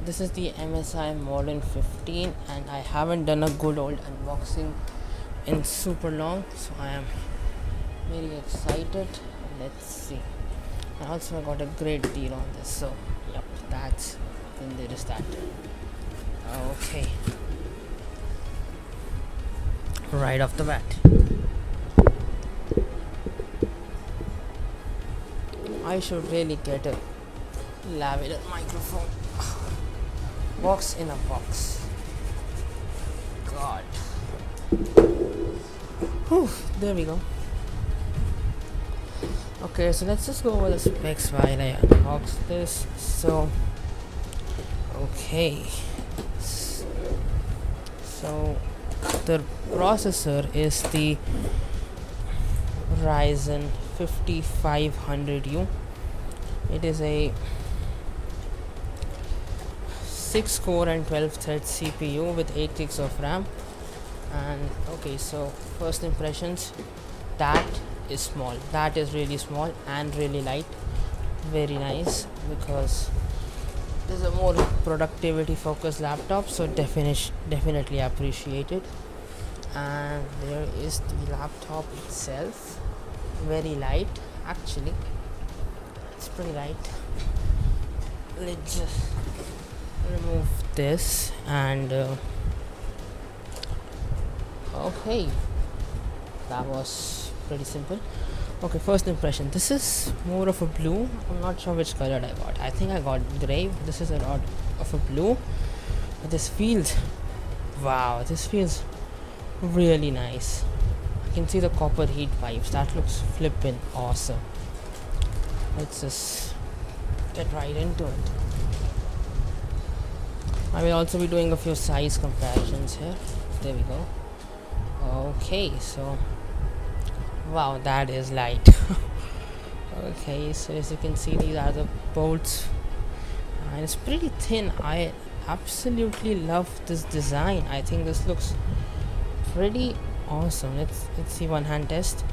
this is the MSI Modern 15 and I haven't done a good old unboxing in super long, so I am very excited. Let's see. And also I got a great deal on this, so yep, that's then there is that. Okay, right off the bat, I should really get a lavalier microphone. Box in a box. God. Whew, there we go. Okay, so let's just go over the specs while I unbox this. So, okay. So, the processor is the Ryzen 5500U. It is a 6 core and 12 thread CPU with 8 gigs of RAM. And okay, so first impressions, that is small, that is really small and really light. Very nice, because this is a more productivity focused laptop, so definitely appreciate it. And there is the laptop itself, very light actually, it's pretty light. Let's just remove this and okay, that was pretty simple. Okay, first impression, this is more of a blue. I'm not sure which color I got. I think I got gray. This is a lot of a blue. But this feels, wow, this feels really nice. I can see the copper heat pipes. That looks flippin' awesome. Let's just get right into it. I will also be doing a few size comparisons here. There we go. Okay, so wow, that is light. Okay, so as you can see, these are the bolts and it's pretty thin. I absolutely love this design. I think this looks pretty awesome. Let's see one hand test.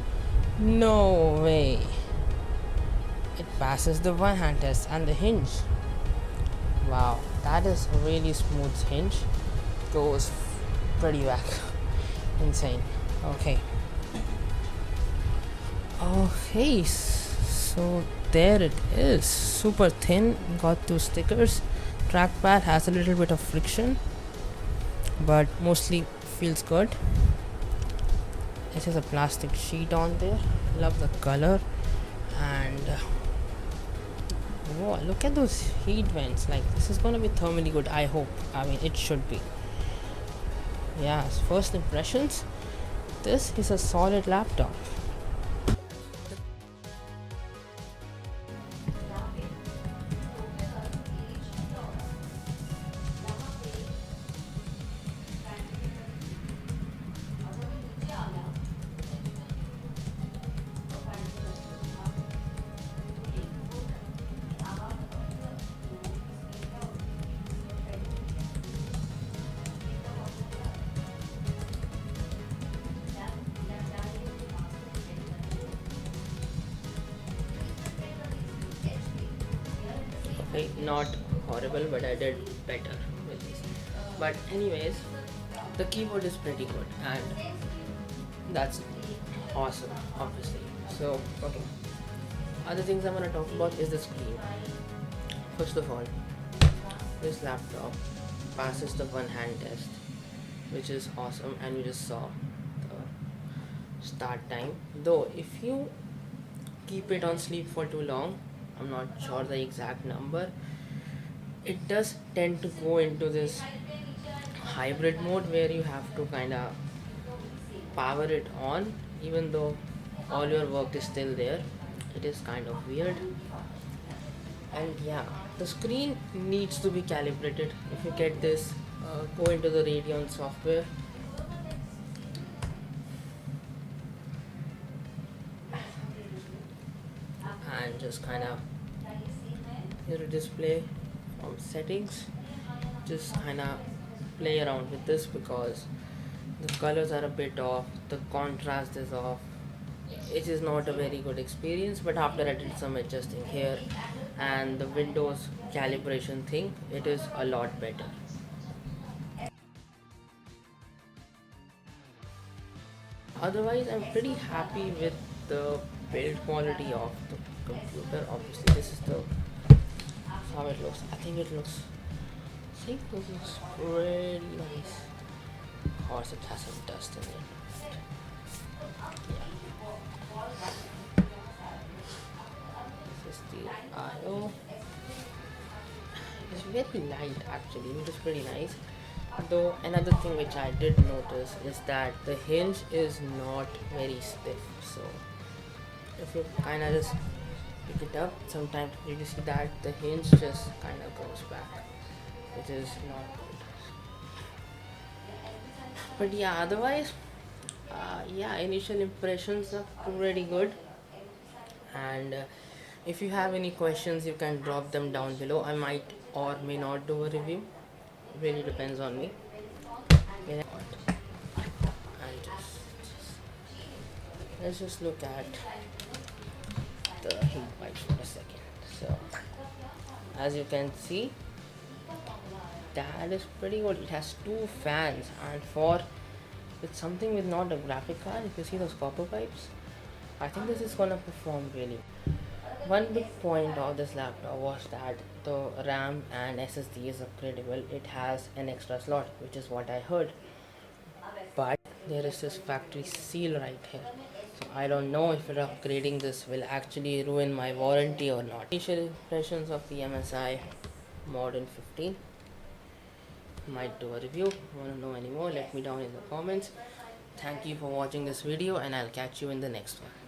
No way, it passes the one hand test. And the hinge, wow, that is a really smooth hinge, goes pretty back. Insane. Okay, so there it is, super thin, got two stickers. Trackpad has a little bit of friction, but mostly feels good. This is a plastic sheet on there. Love the color. And whoa, look at those heat vents. Like, this is gonna be thermally good, I hope. I mean, it should be. Yeah, first impressions, this is a solid laptop. Okay, not horrible, but I did better with this. But anyways, the keyboard is pretty good and that's awesome, obviously. So okay, other things I'm gonna talk about is the screen. First of all, this laptop passes the one hand test, which is awesome, and you just saw the start time. Though if you keep it on sleep for too long, I'm not sure the exact number, it does tend to go into this hybrid mode where you have to kind of power it on even though all your work is still there. It is kind of weird. And yeah, the screen needs to be calibrated. If you get this, go into the Radeon software. And just kind of here a display from settings, just kind of play around with this because the colors are a bit off, the contrast is off. It is not a very good experience, but after I did some adjusting here, and the Windows calibration thing, it is a lot better. Otherwise, I'm pretty happy with the build quality of the computer. Obviously, this is how it looks. I think this looks really nice. Of course, it has some dust in it. This is the I/O. It's very light actually, which is pretty nice. Though another thing which I did notice is that the hinge is not very stiff. So if you kind of just pick it up, sometimes you can see that the hinge just kind of goes back, which is not good. But yeah, otherwise, yeah, initial impressions are pretty good. And if you have any questions, you can drop them down below. I might or may not do a review. Really depends on me. And let's just look at the heat pipe for a second. So as you can see, that is pretty good. It has two fans, and for it's something with not a graphic card, if you see those copper pipes, I think this is gonna perform really. One big point of this laptop was that the RAM and SSD is upgradable. It has an extra slot, which is what I heard. But there is this factory seal right here. So I don't know if upgrading this will actually ruin my warranty or not. Initial impressions of the MSI Modern 15. Might do a review. Want to know any more? Let me down in the comments. Thank you for watching this video, and I'll catch you in the next one.